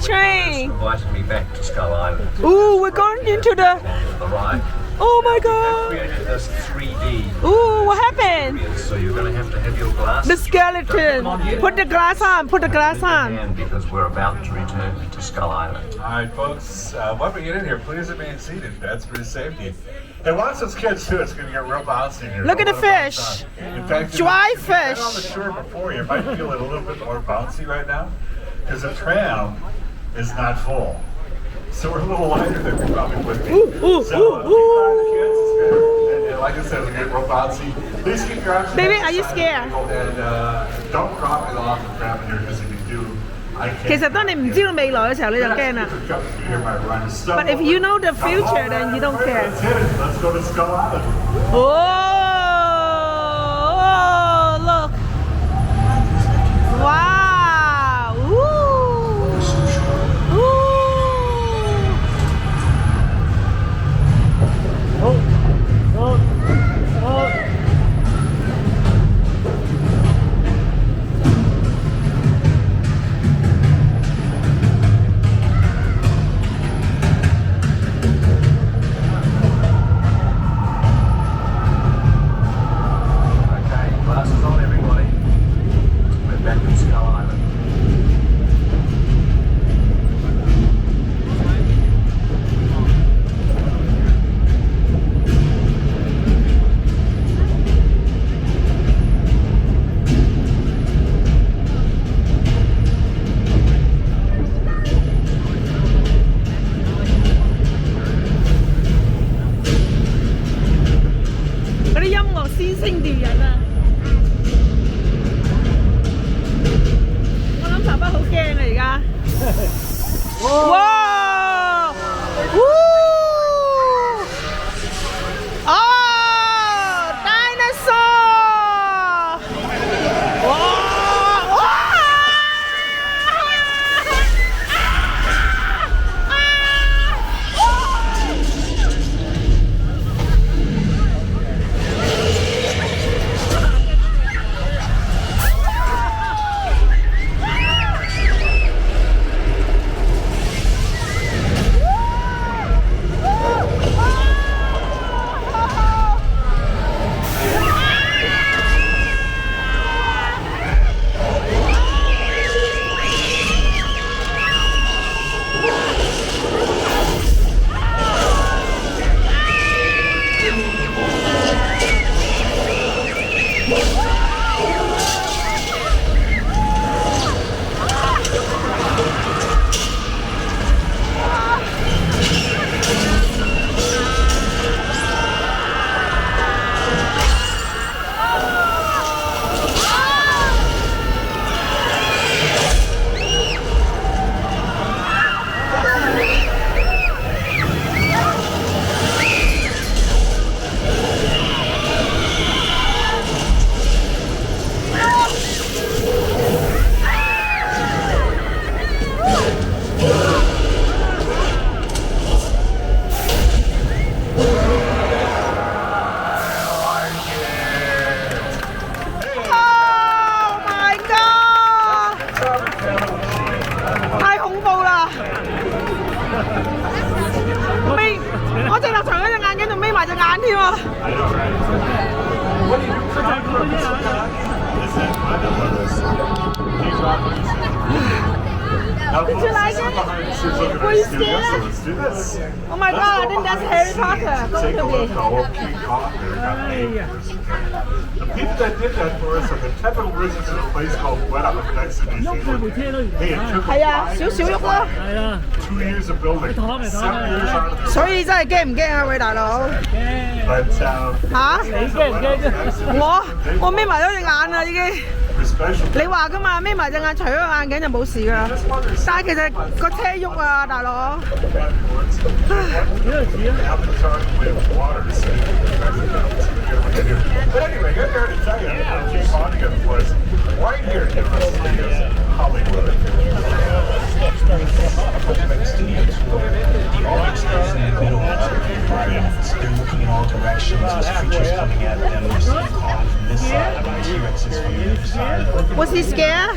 Train. Invited me back to Skull Island. Ooh, we're going into the. The ride. Oh my They've god. created this 3D. Ooh, what happened? So you're going to have your glass. The skeleton. Put the glass on. Put the glass on. And because we're about to return to Skull Island. All right, folks, when we get in here, please remain seated. That's for safety. And watch those kids, too. It's going to get real bouncy in here. Look at the fish. In fact, Dry if you've been fish. on the shore before, you might feel it a little bit more bouncy right now because the tram is not full. So we're a little lighter than we probably would be. Ooh, So ooh, keep an eye on the kids. ooh. It's good. And like I said, it's going to get real bouncy. Please keep your options. Baby, are you scared? And don't drop it off the tram in here because if you do, I can't. 其實當你唔知道未來嘅時候，你就驚啦。But if you know the future, then you don't care. Let's go to Skull Island. Oh, look. Wow. Ooh. Okay, glasses on, everybody. We're back in Skull Island. Ooh. 嗰啲音樂先聲奪人啊！我諗爸爸好驚啊而家。哇！哦，dinosaur！哇！Oh my god！ 太恐怖啦！我隻落床嗰隻眼鏡仲眯埋隻眼添啊！ Did you like it? Were you scared? Let's do this. Oh my god, I think that's Harry Potter. Take a look Go how old King Kong there got named. The people that did that for us are the Temple Wizards in a place called Weta Next to New Zealand. Hey, it took them 係啊，少少喐啦。 2 years of building, 7 years out of the 所以真係驚唔驚啊，喂大佬？ But 嚇？我眯埋咗隻眼啦已經。 especially 你話㗎嘛，眯埋隻眼，除咗個眼鏡就冇事㗎啦。但係其實個車喐啊，大佬。 Avatar with water. But anyway, good there to tell you, King Kong was right here in the city of Hollywood. Studio tour. The audience is in the middle of the environment. They're looking in all directions. There's creatures coming at them. They're seeing Kong from this side and T-Rexes from the other side. Was he scared?